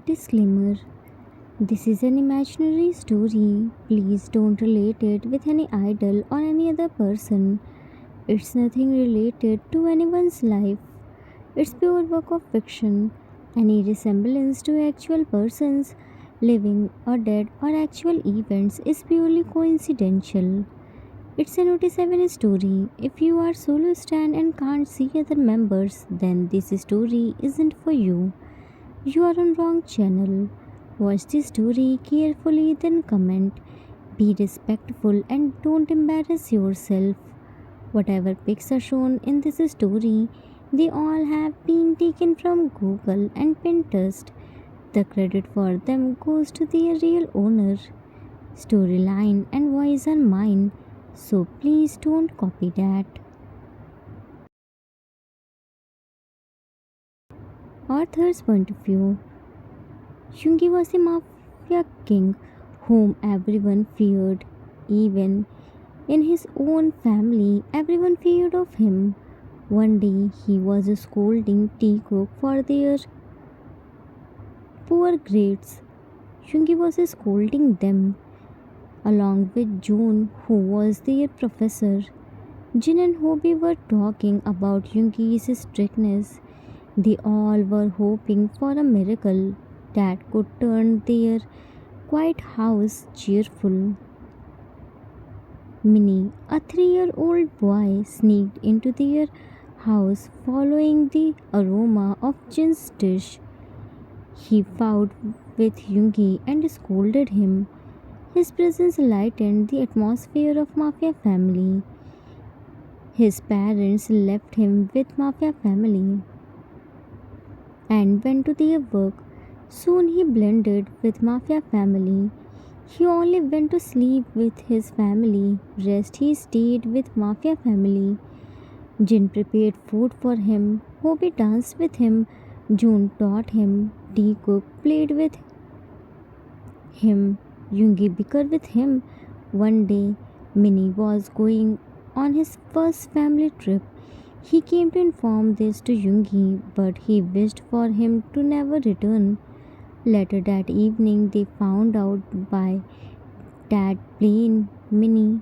Disclaimer: this is an imaginary story. Please don't relate it with any idol or any other person. It's nothing related to anyone's life. It's pure work of fiction. Any resemblance to actual persons, living or dead, or actual events is purely coincidental. It's a Notice 7 story. If you are solo stand and can't see other members, then this story isn't for you. You are on wrong channel. Watch the story carefully, then comment. Be respectful and don't embarrass yourself. Whatever pics are shown in this story, they all have been taken from Google and Pinterest. The credit for them goes to their real owner. Storyline and voice are mine, so please don't copy that. Arthur's point of view: Shungi was a mafia king whom everyone feared. Even in his own family, everyone feared of him. One day, he was scolding tea cook for their poor grades. Shungi was scolding them, along with June, who was their professor. Jin and Hobie were talking about Yungi's strictness. They all were hoping for a miracle that could turn their quiet house cheerful. Minnie, a 3-year-old boy, sneaked into their house following the aroma of Jin's dish. He fought with Yungi and scolded him. His presence lightened the atmosphere of Mafia family. His parents left him with Mafia family and went to their work. Soon he blended with Mafia family. He only went to sleep with his family. Rest he stayed with Mafia family. Jin prepared food for him. Hobie danced with him. June taught him. Tea Cook played with him. Yungi bickered with him. One day, Minnie was going on his first family trip. He came to inform this to Yungi, but he wished for him to never return. Later that evening, they found out by that plane Minnie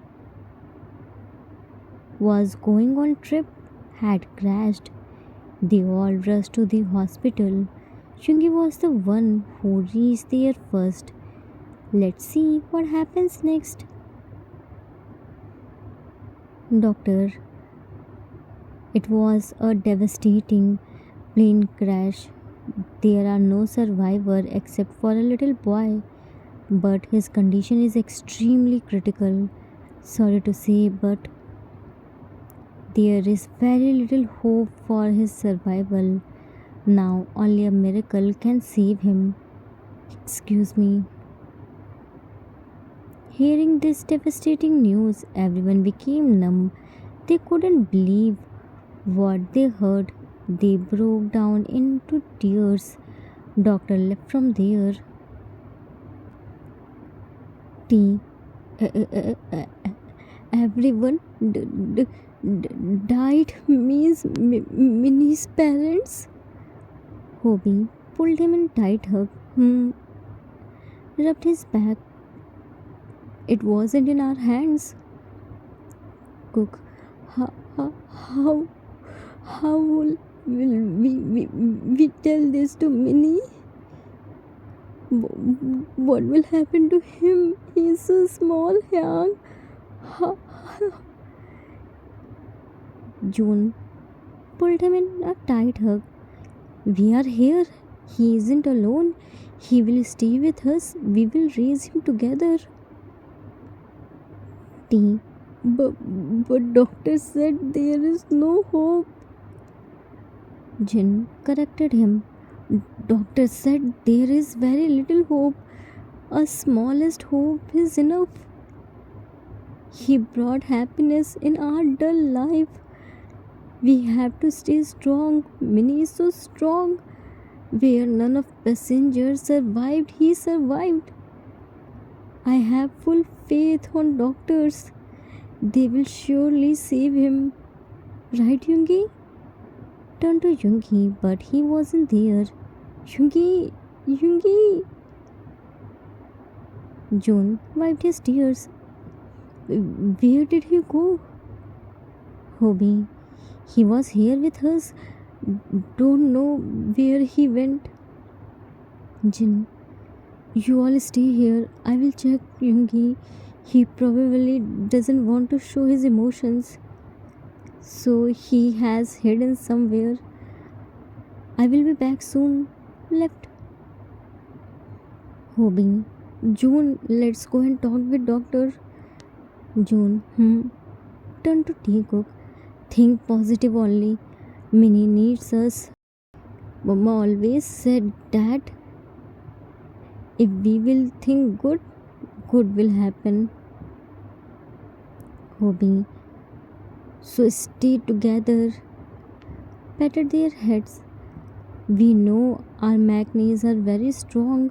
was going on trip had crashed. They all rushed to the hospital. Yungi was the one who reached there first. Let's see what happens next. Doctor, it was a devastating plane crash. There are no survivors except for a little boy, but his condition is extremely critical. Sorry to say, but there is very little hope for his survival. Now, only a miracle can save him. Excuse me. Hearing this devastating news, everyone became numb. They couldn't believe what they heard. They broke down into tears. Doctor left from there. T. Everyone died means Minnie's parents. Hobie pulled him in tight hug. Rubbed his back. It wasn't in our hands. Cook, how, how, how will we tell this to Minnie? What will happen to him? He's so small, young. June pulled him in a tight hug. We are here. He isn't alone. He will stay with us. We will raise him together. T. But doctor said there is no hope. Jin corrected him. Doctor said there is very little hope. A smallest hope is enough. He brought happiness in our dull life. We have to stay strong. Minnie is so strong. Where none of passengers survived, he survived. I have full faith on doctors. They will surely save him. Right, Yungi? Turned to Yungi, but he wasn't there. Yungi, Yoongi! June wiped his tears. Where did he go? Hobby. He was here with us. Don't know where he went. Jin. You all stay here. I will check Yoongi. He probably doesn't want to show his emotions. So he has hidden somewhere. I will be back soon. Left. Hobby. June, let's go and talk with doctor. June. Turn to tea cook. Think positive only. Minnie needs us. Mama always said that if we will think good, good will happen. Hobby. So stay together. Patted their heads. We know our magnets are very strong.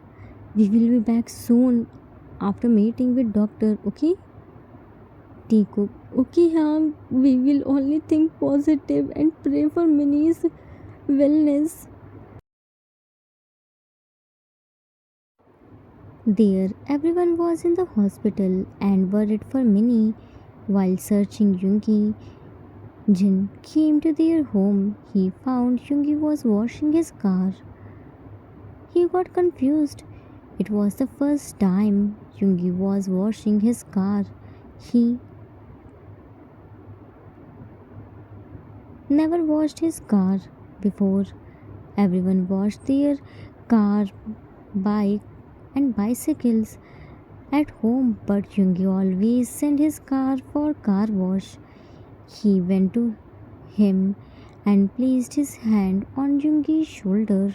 We will be back soon after meeting with doctor, okay? Tea cook. Okay, Hang. We will only think positive and pray for Minnie's wellness. There, everyone was in the hospital and worried for Minnie. While searching Yoongi, Jin came to their home. He found Yoongi was washing his car. He got confused. It was the first time Yoongi was washing his car. He never washed his car before. Everyone washed their car, bike, and bicycles at home, but Yoongi always sent his car for car wash. He went to him and placed his hand on Yoongi's shoulder.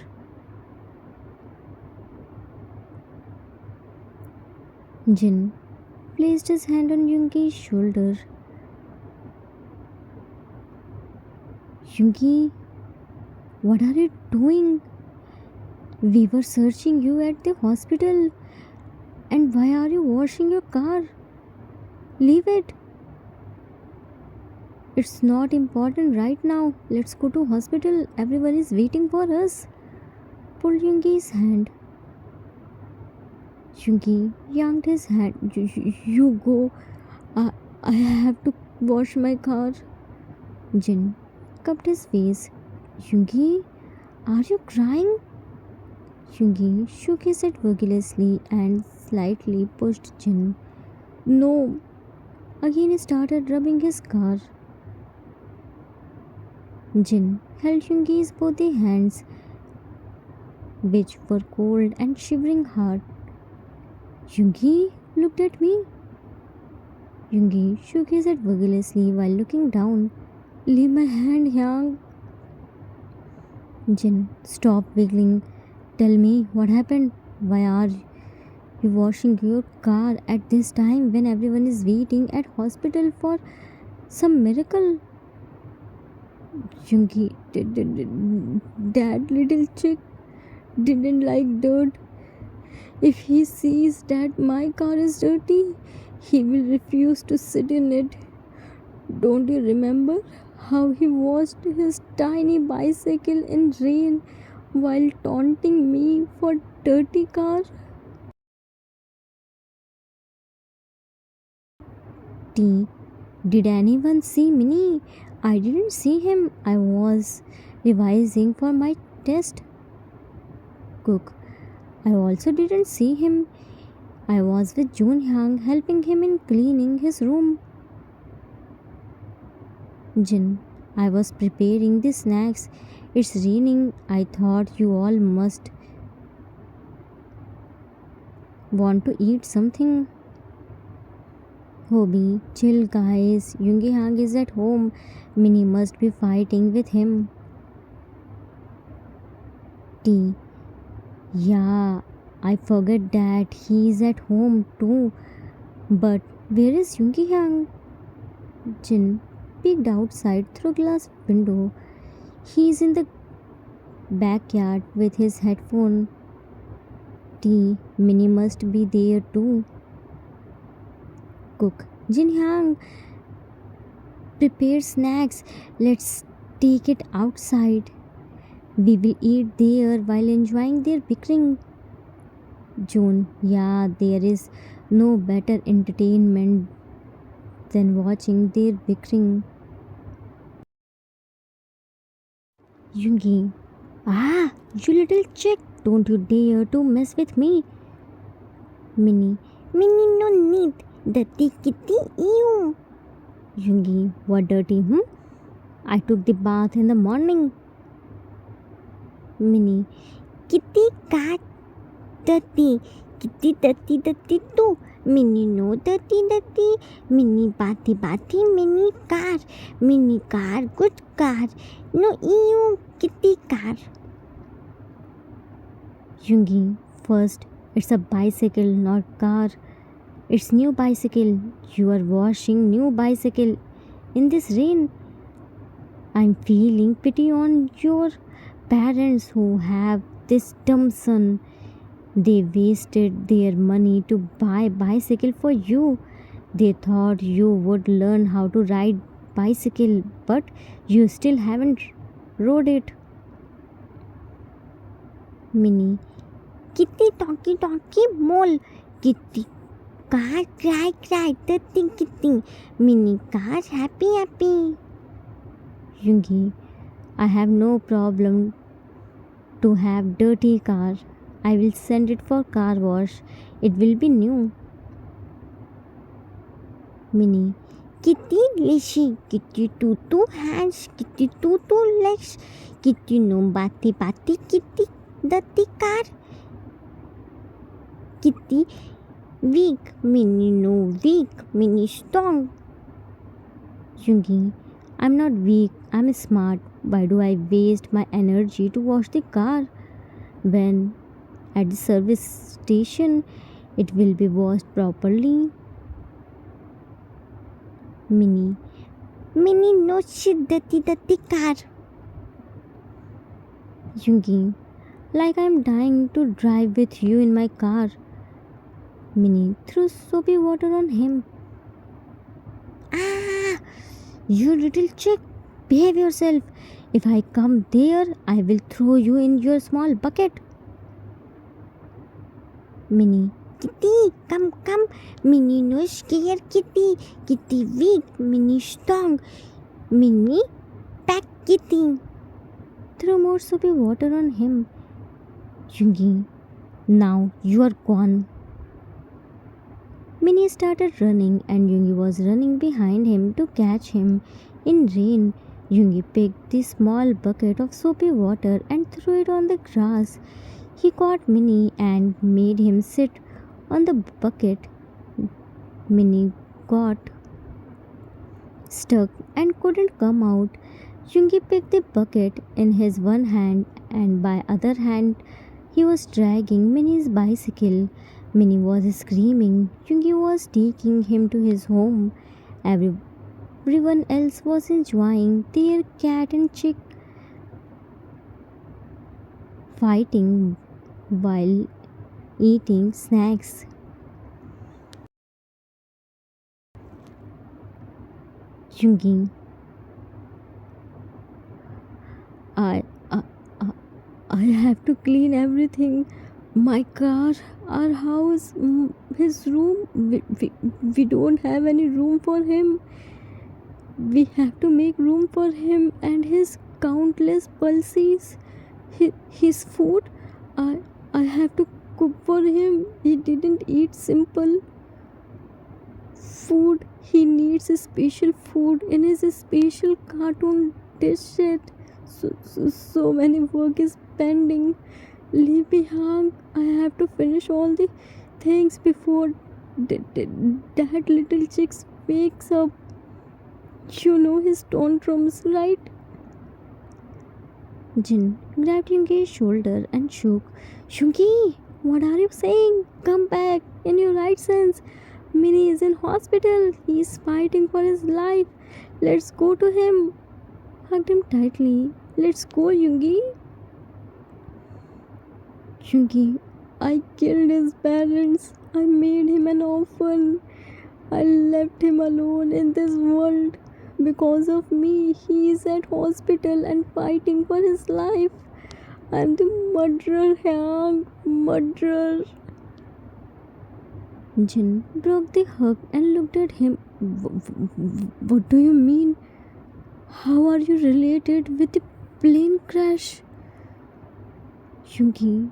Jin placed his hand on Yoongi's shoulder. Yoongi, what are you doing? We were searching you at the hospital. And why are you washing your car? Leave it. It's not important right now. Let's go to hospital. Everyone is waiting for us. Pulled Yoongi's hand. Yoongi yanked his hand. You go. I have to wash my car. Jin cupped his face. Yoongi, are you crying? Yoongi shook his head vigorously and slightly pushed Jin. No. Again he started rubbing his car. Jin held Yoongi's both the hands, which were cold and shivering hard. Yoongi looked at me. Yoongi shook his head vigorously while looking down. Leave my hand, Hyang. Jin, stop wiggling. Tell me what happened. Why are you washing your car at this time when everyone is waiting at hospital for some miracle? Yoongi, that little chick didn't like dirt. If he sees that my car is dirty, he will refuse to sit in it. Don't you remember how he washed his tiny bicycle in rain while taunting me for dirty car? T. Did anyone see Minnie? I didn't see him. I was revising for my test. Cook. I also didn't see him. I was with Jun Hyang helping him in cleaning his room. Jin. I was preparing the snacks. It's raining. I thought you all must want to eat something. Hobby, chill guys. Yoongi Hang is at home. Minnie must be fighting with him. T. Yeah, I forget that he is at home too. But where is Yoongi Hang? Jin peeked outside through glass window. He is in the backyard with his headphone. T. Minnie must be there too. Cook. Jin Hyang, prepare snacks. Let's take it outside. We will eat there while enjoying their bickering. June, yeah, there is no better entertainment than watching their bickering. Yungi, ah, you little chick, don't you dare to mess with me. Minnie, Minnie, no need. Dirty kitty, ew. Yungi, what dirty, I took the bath in the morning. Minnie, kitty cat dirty. Kitty dirty dirty too. Minnie no dirty dirty. Minnie batty batty. Minnie car. Minnie car good car. No ew kitty car. Yungi, first, it's a bicycle, not car. It's new bicycle. You are washing new bicycle in this rain. I'm feeling pity on your parents who have this dumb son. They wasted their money to buy bicycle for you. They thought you would learn how to ride bicycle, but you still haven't rode it. Minnie, kitty talkie mole. Kitty car cry dirty kitty. Minnie car happy. Yungi, I have no problem to have dirty car. I will send it for car wash. It will be new. Minnie, kitty lishy, kitty two hands, kitty two legs, kitty no bati, kitty dirty car, kitty weak, Minnie no weak, Minnie strong. Yungi, I'm not weak, I'm smart. Why do I waste my energy to wash the car when at the service station it will be washed properly? Minnie no shit dirty car. Yungi, like I'm dying to drive with you in my car. Minnie threw soapy water on him. Ah, you little chick, behave yourself. If I come there, I will throw you in your small bucket. Minnie, kitty, come. Minnie no scare kitty. Kitty weak, Minnie strong. Minnie pack kitty. Throw more soapy water on him. Yungi, now you are gone. Minnie started running and Yungi was running behind him to catch him. In rain, Yungi picked the small bucket of soapy water and threw it on the grass. He caught Minnie and made him sit on the bucket. Minnie got stuck and couldn't come out. Yungi picked the bucket in his one hand and by other hand he was dragging Minnie's bicycle. Minnie was screaming. Yungi was taking him to his home. Everyone else was enjoying their cat and chick fighting while eating snacks. Yungi, I, I, I I have to clean everything. My car, our house, his room. We don't have any room for him. We have to make room for him and his countless pulses. His food, I, I have to cook for him. He didn't eat simple food. He needs a special food in his special cartoon dish set. So many work is pending. Leave me hang. I have to finish all the things before that little chick wakes up. You know his tantrums, right? Jin grabbed Yungi's shoulder and shook. Yungi, what are you saying? Come back in your right sense. Minnie is in hospital. He is fighting for his life. Let's go to him. Hugged him tightly. Let's go, Yungi. Yungi, I killed his parents. I made him an orphan. I left him alone in this world. Because of me, he is at hospital and fighting for his life. I'm the murderer, Hyang. Murderer. Jin broke the hug and looked at him. What do you mean? How are you related with the plane crash? Yuki,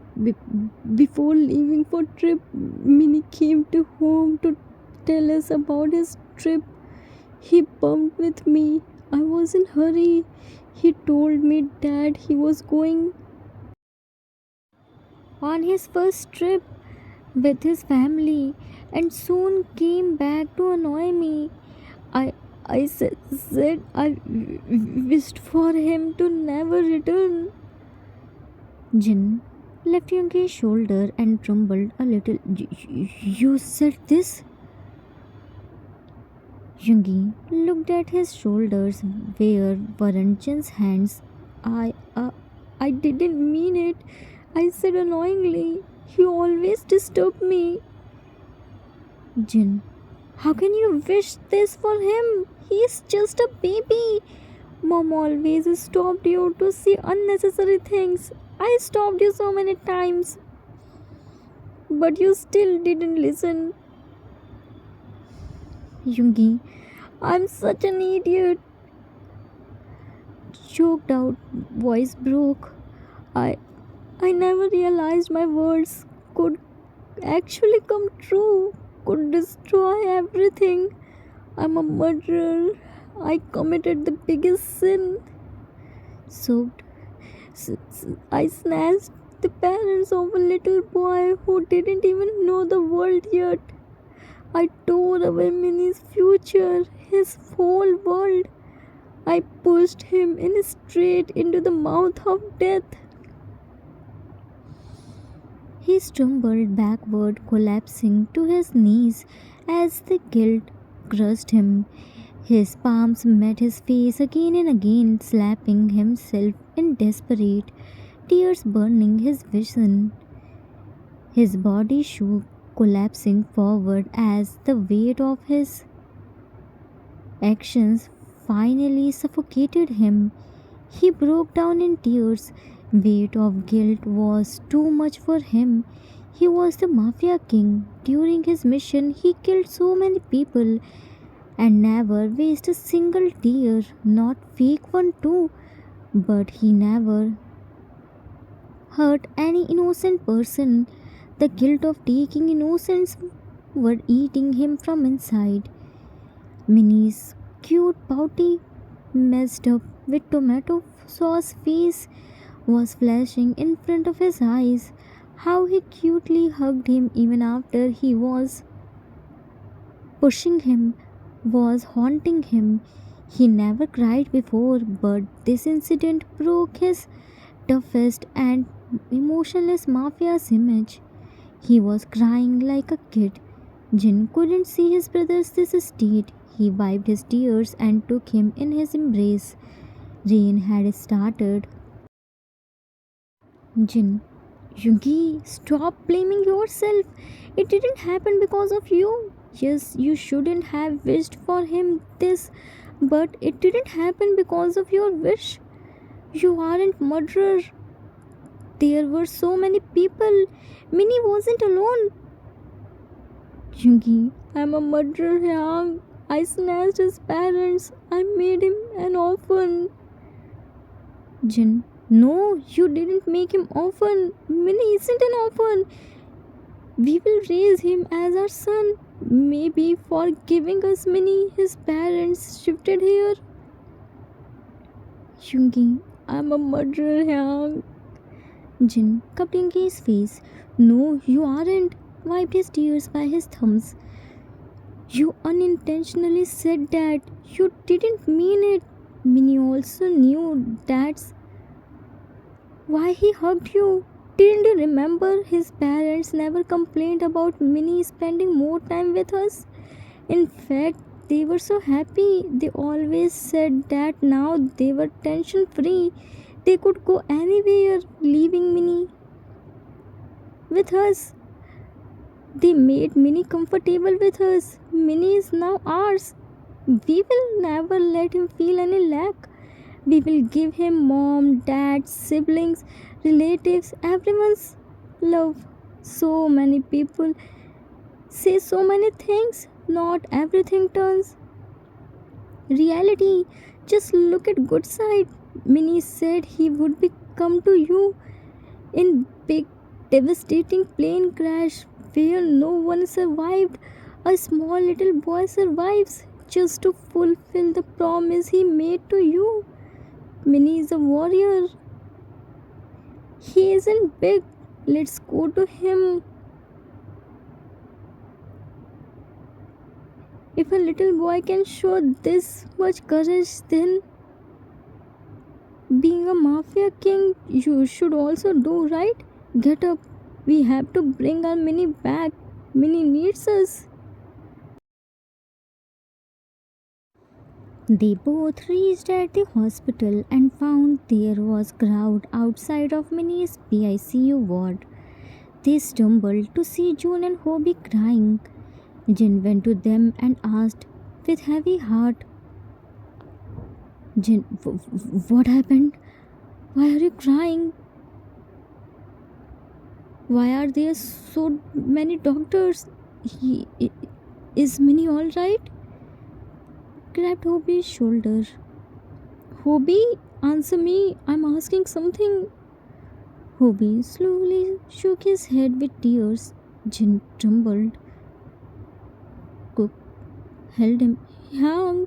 before leaving for trip, Minnie came to home to tell us about his trip. He bumped with me. I was in hurry. He told me that he was going on his first trip with his family and soon came back to annoy me. I said I wished for him to never return. Jin left Youngie's shoulder and trembled a little. You said this? Youngie looked at his shoulders where weren't Jin's hands. I didn't mean it. I said annoyingly. He always disturbed me. Jin, how can you wish this for him? He's just a baby. Mom always stopped you to see unnecessary things. I stopped you so many times, but you still didn't listen. Yungi, I'm such an idiot. Choked out, voice broke. I I never realized my words could actually come true, could destroy everything. I'm a murderer. I committed the biggest sin. Soaked, I snatched the parents of a little boy who didn't even know the world yet. I tore away Minnie's future, his whole world. I pushed him in straight into the mouth of death. He stumbled backward, collapsing to his knees as the guilt crushed him. His palms met his face again and again, slapping himself in desperate, tears burning his vision. His body shook, collapsing forward as the weight of his actions finally suffocated him. He broke down in tears. Weight of guilt was too much for him. He was the mafia king. During his mission, he killed so many people and never wasted a single tear, not fake one too. But he never hurt any innocent person. The guilt of taking innocence were eating him from inside. Minnie's cute, pouty, messed up with tomato sauce face was flashing in front of his eyes. How he cutely hugged him even after he was pushing him, was haunting him. He never cried before, but this incident broke his toughest and emotionless mafia's image. He was crying like a kid. Jin couldn't see his brother's this state. He wiped his tears and took him in his embrace. Rain had started. Jin, Yugi, stop blaming yourself. It didn't happen because of you. Yes, you shouldn't have wished for him this, but it didn't happen because of your wish. You aren't murderer. There were so many people. Minnie wasn't alone. Yugi, I'm a murderer, Yang. I snatched his parents. I made him an orphan. Jin, no, you didn't make him orphan. Minnie isn't an orphan. We will raise him as our son. Maybe for giving us Minnie, his parents shifted here. Yungi, I'm a murderer, Yang. Jin cupped Yungi's face. No, you aren't. Wiped his tears by his thumbs. You unintentionally said that. You didn't mean it. Minnie also knew that's why he hugged you. Didn't you remember? His parents never complained about Minnie spending more time with us. In fact, they were so happy. They always said that now they were tension free. They could go anywhere, leaving Minnie with us. They made Minnie comfortable with us. Minnie is now ours. We will never let him feel any lack. We will give him mom, dad, siblings, relatives, everyone's love. So many people say so many things. Not everything turns reality. Just look at good side. Minnie said he would be come to you in big devastating plane crash where no one survived. A small little boy survives just to fulfill the promise he made to you. Minnie is a warrior. He isn't big. Let's go to him. If a little boy can show this much courage, then being a mafia king, you should also do, right? Get up. We have to bring our Minnie back. Minnie needs us. They both reached at the hospital and found there was crowd outside of Minnie's PICU ward. They stumbled to see June and Hobie crying. Jin went to them and asked with heavy heart, Jin, what happened? Why are you crying? Why are there so many doctors? Is Minnie alright? Grabbed Hobie's shoulder. Hobie, answer me. I'm asking something. Hobie slowly shook his head with tears. Jin trembled. Cook held him. Yeah,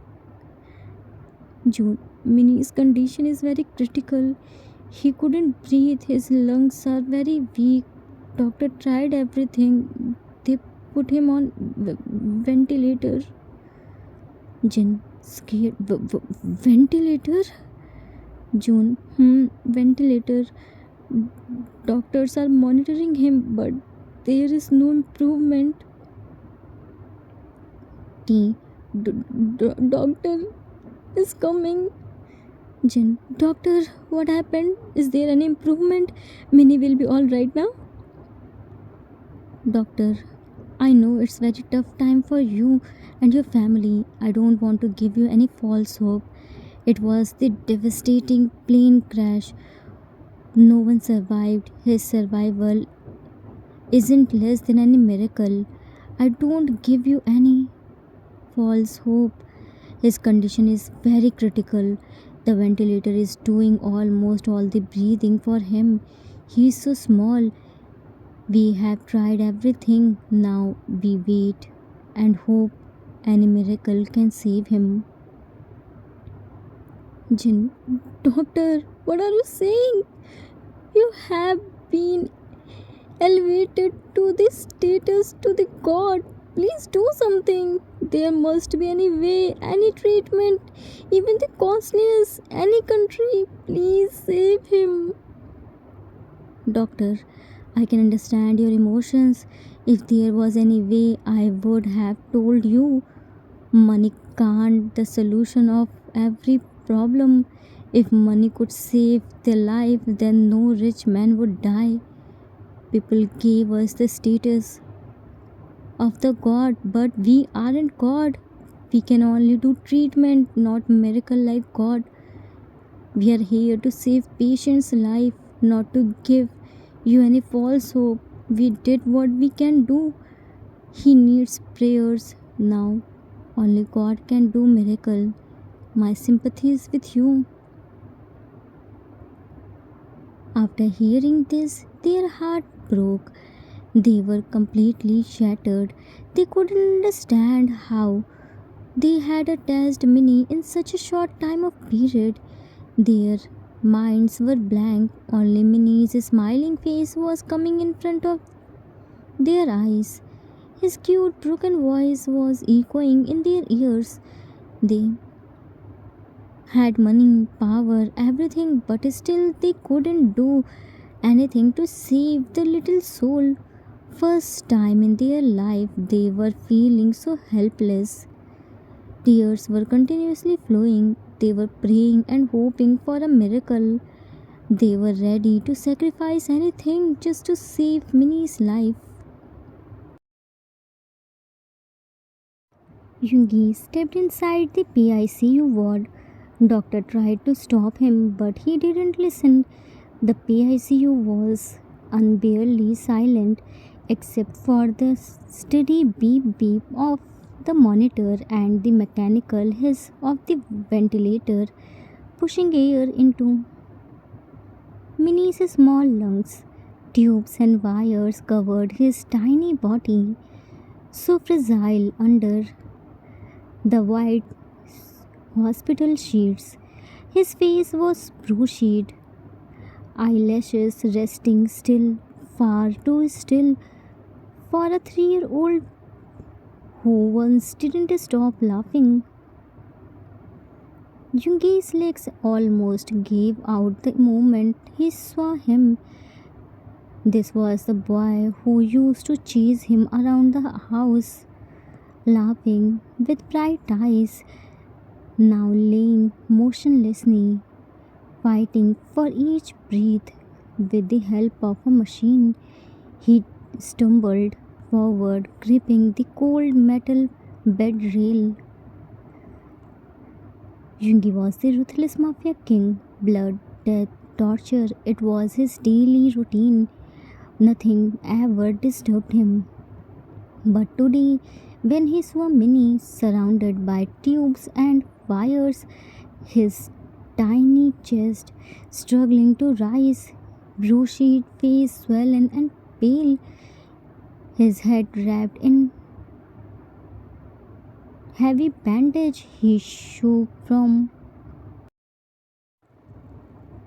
June. Minnie's condition is very critical. He couldn't breathe. His lungs are very weak. Doctor tried everything. They put him on ventilator. Jin scared. Ventilator? June. Ventilator. Doctors are monitoring him, but there is no improvement. T. Doctor is coming. Jin. Doctor, what happened? Is there any improvement? Minnie will be alright now? Doctor, I know it's very tough time for you and your family. I don't want to give you any false hope. It was the devastating plane crash. No one survived. His survival isn't less than any miracle. I don't give you any false hope. His condition is very critical. The ventilator is doing almost all the breathing for him. He is so small. We have tried everything. Now we wait and hope any miracle can save him. Jin, doctor, what are you saying? You have been elevated to the status to the god. Please do something. There must be any way, any treatment, even the costliness, any country. Please save him. Doctor, I can understand your emotions. If there was any way, I would have told you. Money can't the solution of every problem. If money could save their life, then no rich man would die. People gave us the status of the God, but we aren't God. We can only do treatment, not miracle like God. We are here to save patients' life, not to give you any false hope. We did what we can do. He needs prayers now. Only God can do miracle. My sympathy is with you. After hearing this, their heart broke. They were completely shattered. They couldn't understand how they had attached Minnie in such a short time of period. Their minds were blank. Only Minnie's smiling face was coming in front of their eyes. His cute broken voice was echoing in their ears. They had money, power, everything, but still they couldn't do anything to save the little soul. First time in their life, they were feeling so helpless. Tears were continuously flowing. They were praying and hoping for a miracle. They were ready to sacrifice anything just to save Minnie's life. Yoongi stepped inside the PICU ward. Doctor tried to stop him, but he didn't listen. The PICU was unbearably silent. except for the steady beep beep of the monitor and the mechanical hiss of the ventilator pushing air into Minnie's small lungs. Tubes and wires covered his tiny body, so fragile under the white hospital sheets. His face was bushy, eyelashes resting still, far too still for a 3-year-old who once didn't stop laughing. Jungi's legs almost gave out the moment he saw him. This was the boy who used to chase him around the house, laughing with bright eyes, now laying motionlessly, fighting for each breath with the help of a machine. He stumbled forward, gripping the cold metal bed rail. Jungi was the ruthless mafia king. Blood, death, torture, it was his daily routine. Nothing ever disturbed him. But today, when he saw Minnie surrounded by tubes and wires, his tiny chest struggling to rise, bushy face swollen and pale, his head wrapped in heavy bandage, he shook from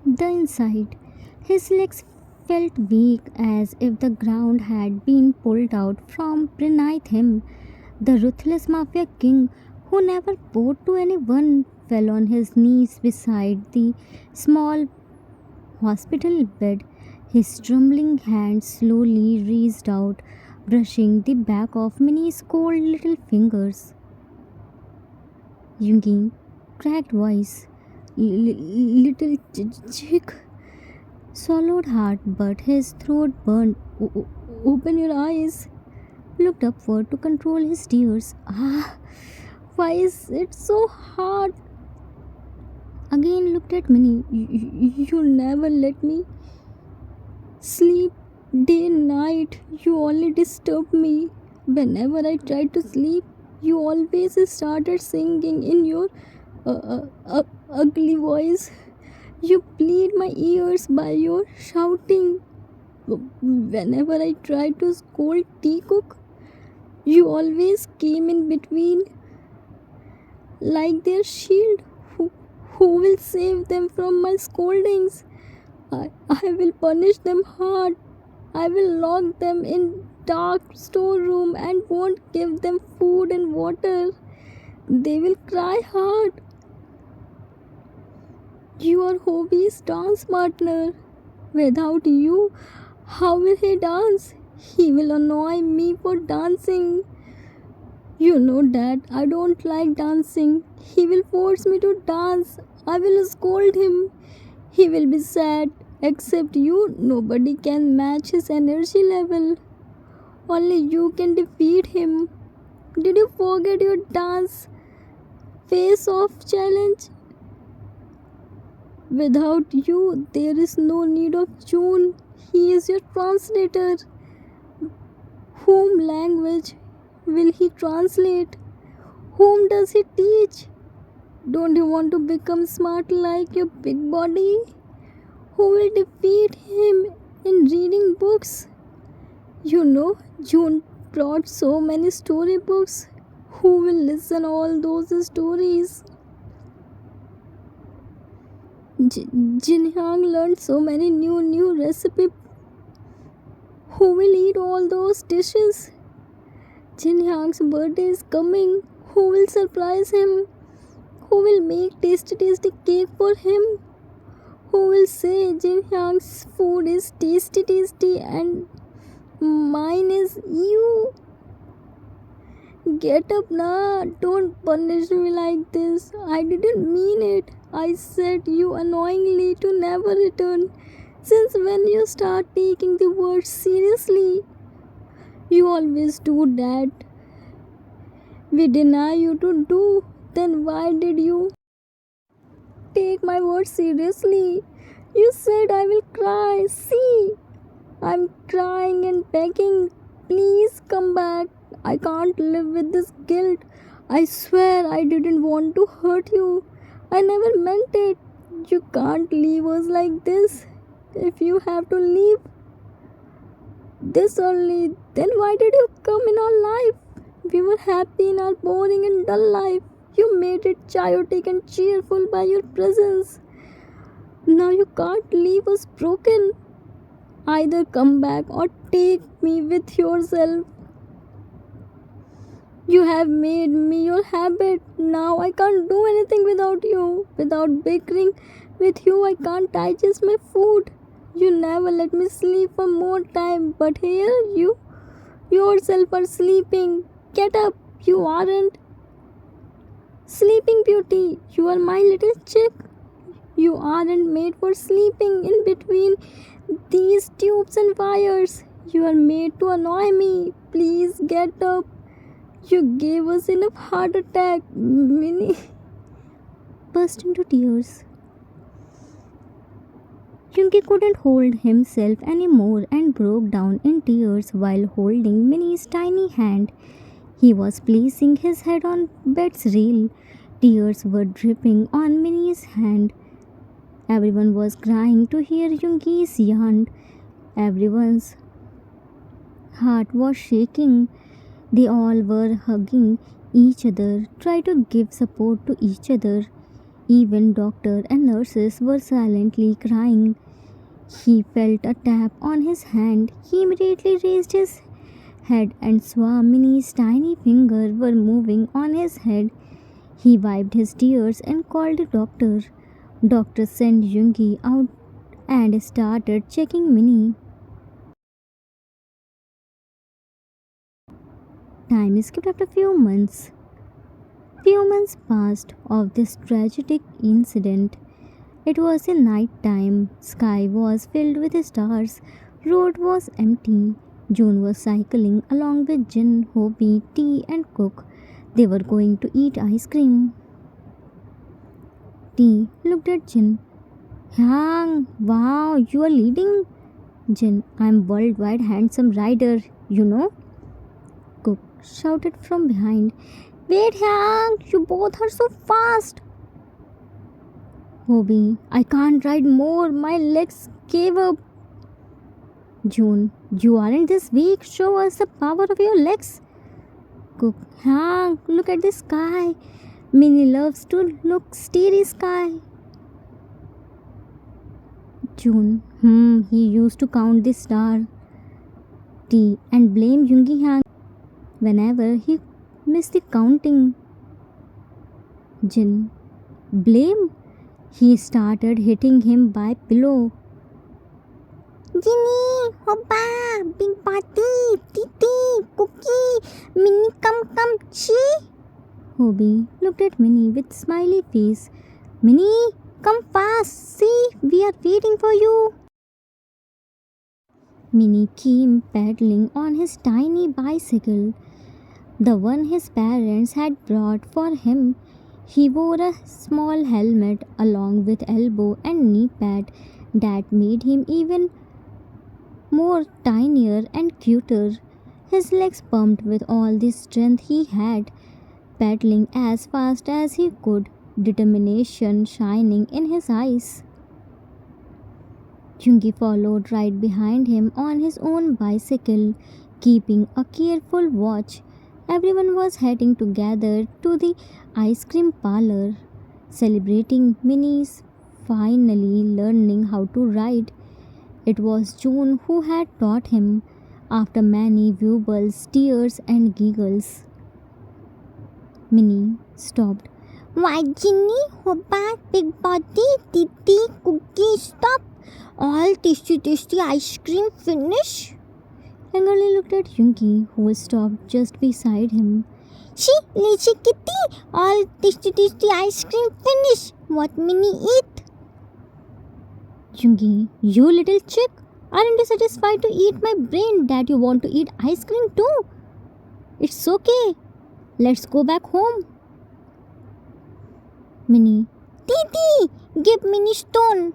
the inside. His legs felt weak as if the ground had been pulled out from beneath him. The ruthless mafia king, who never bowed to anyone, fell on his knees beside the small hospital bed. His trembling hands slowly reached out, brushing the back of Minnie's cold little fingers. Yungi cracked voice. Little chick swallowed hard, but his throat burned. Open your eyes. Looked upward to control his tears. Ah, why is it so hard? Again looked at Minnie. You never let me sleep day and night. You only disturb me. Whenever I tried to sleep, you always started singing in your ugly voice. You bleed my ears by your shouting. Whenever I tried to scold Tea Cook, you always came in between like their shield. Who will save them from my scoldings? I will punish them hard. I will lock them in dark storeroom and won't give them food and water. They will cry hard. Your hobby is dance partner. Without you, how will he dance? He will annoy me for dancing. You know that I don't like dancing. He will force me to dance. I will scold him. He will be sad. Except you, nobody can match his energy level. Only you can defeat him. Did you forget your dance face off challenge? Without you, there is no need of June. He is your translator. Whom language will he translate? Whom does he teach? Don't you want to become smart like your big body? Who will defeat him in reading books? You know, June brought so many storybooks. Who will listen all those stories? Jin Hyang learned so many new recipes. Who will eat all those dishes? Jin Hyang's birthday is coming. Who will surprise him? Who will make tasty cake for him? Who will say Jin Hyang's food is tasty and mine is you? Get up now. Don't punish me like this. I didn't mean it. I said you annoyingly to never return. Since when you start taking the words seriously? You always do that. We deny you to do. Then why did you take my words seriously? You said I will cry. See, I'm crying and begging. please come back. I can't live with this guilt. I swear I didn't want to hurt you. I never meant it. You can't leave us like this. If you have to leave this early, then why did you come in our life? We were happy in our boring and dull life. You made it chaotic and cheerful by your presence. Now you can't leave us broken. Either come back or take me with yourself. You have made me your habit. Now I can't do anything without you. Without bickering with you, I can't digest my food. You never let me sleep for more time, but here you yourself are sleeping. Get up. You aren't sleeping beauty. You are my little chick. You aren't made for sleeping in between these tubes and wires. You are made to annoy me. Please get up. You gave us enough heart attack. Minnie burst into tears. Yungi couldn't hold himself anymore and broke down in tears while holding Minnie's tiny hand. He was placing his head on bed's rail. Tears were dripping on Minnie's hand. Everyone was crying to hear Yungi's yarn. Everyone's heart was shaking. They all were hugging each other, trying to give support to each other. Even doctor and nurses were silently crying. He felt a tap on his hand. He immediately raised his head and saw Minnie's tiny fingers were moving on his head. He wiped his tears and called the doctor. Doctor sent Yungi out and started checking Minnie. Time skipped after few months. Few months passed of this tragic incident. It was in night time. Sky was filled with stars. Road was empty. June was cycling along with Jin, Hobie, Tea, and Cook. They were going to eat ice cream. Tea looked at Jin. Yang, wow, you are leading. Jin, I'm worldwide handsome rider, you know. Cook shouted from behind. Wait, Yang, you both are so fast. Hobie, I can't ride more. My legs gave up. June, you aren't this weak. Show us the power of your legs. Cook, Yang, look at the sky. Minnie loves to look starry sky. June, he used to count the star. T and blame Yungi Yang whenever he missed the counting. Jin, blame? He started hitting him by pillow. Ginny, Hoppa, Big Party, Titi, Cookie, Minnie, come, she. Hobie looked at Minnie with smiley face. Minnie, come fast. See, we are waiting for you. Minnie came paddling on his tiny bicycle, the one his parents had brought for him. He wore a small helmet along with elbow and knee pad that made him even more tinier and cuter. His legs pumped with all the strength he had, paddling as fast as he could, determination shining in his eyes. Chungi followed right behind him on his own bicycle, keeping a careful watch. Everyone was heading together to the ice cream parlor, celebrating Minnie's finally learning how to ride. It was June who had taught him, after many wobbles, tears, and giggles. Minnie stopped. Why, Ginny, Hoppa, Big Body, Titi, Cookie, stop! All tasty ice cream finish? Angrily looked at Yunki, who stopped just beside him. She, lazy kitty, all tasty ice cream finish. What Minnie eat? Yunki, you little chick, aren't you satisfied to eat my brain that you want to eat ice cream too? It's okay. Let's go back home. Minnie, Titi, give Minnie stone.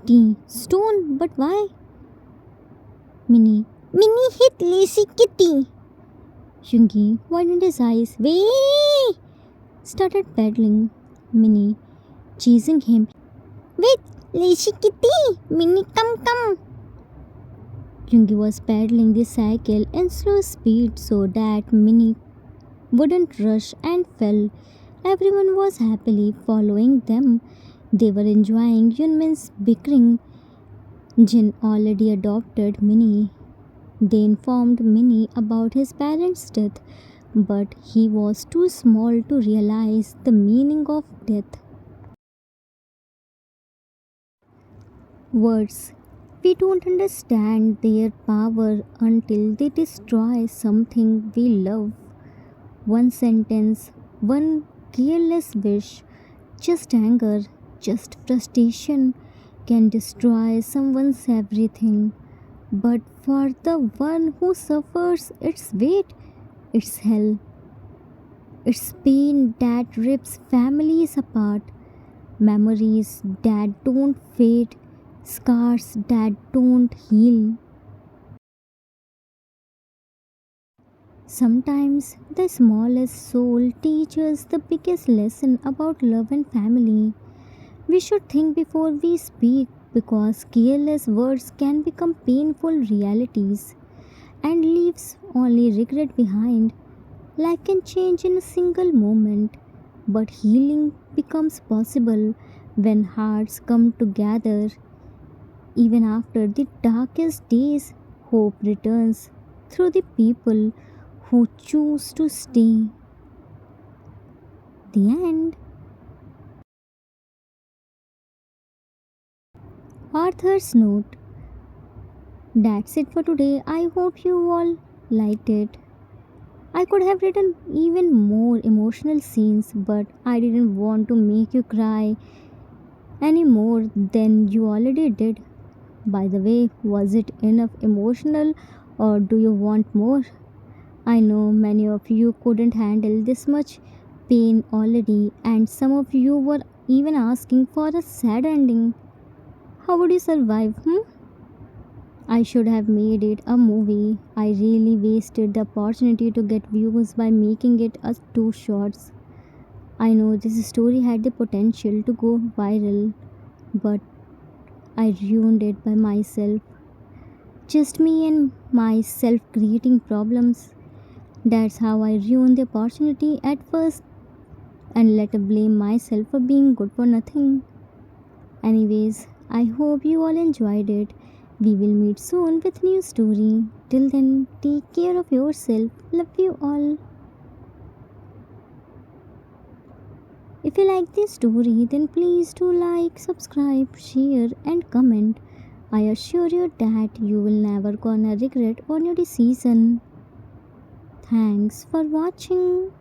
Tea, stone, but why? Minnie, Minnie hit lazy kitty. Yoongi widened his eyes. Wait! Started paddling. Minnie chasing him. Wait, lazy kitty! Minnie, come! Yoongi was paddling the cycle in slow speed so that Minnie wouldn't rush and fell. Everyone was happily following them. They were enjoying Yunmin's bickering. Jin already adopted Minnie. They informed Minnie about his parents' death, but he was too small to realize the meaning of death. Words. We don't understand their power until they destroy something we love. One sentence, one careless wish, just anger, just frustration can destroy someone's everything. But for the one who suffers its weight, it's hell. It's pain that rips families apart, memories that don't fade, scars that don't heal. Sometimes the smallest soul teaches the biggest lesson about love and family. We should think before we speak because careless words can become painful realities and leaves only regret behind. Life can change in a single moment, but healing becomes possible when hearts come together. Even after the darkest days, hope returns through the people who choose to stay. The end. Arthur's note. That's it for today. I hope you all liked it. I could have written even more emotional scenes, but I didn't want to make you cry any more than you already did. By the way, was it enough emotional or do you want more? I know many of you couldn't handle this much pain already, and some of you were even asking for a sad ending. How would you survive? I should have made it a movie. I really wasted the opportunity to get views by making it a two shots. I know this story had the potential to go viral, but I ruined it by myself. Just me and my self creating problems. That's how I ruined the opportunity at first and later blame myself for being good for nothing. Anyways, I hope you all enjoyed it. We will meet soon with new story. Till then, take care of yourself. Love you all. If you like this story, then please do like, subscribe, share, and comment. I assure you that you will never gonna regret on your decision. Thanks for watching.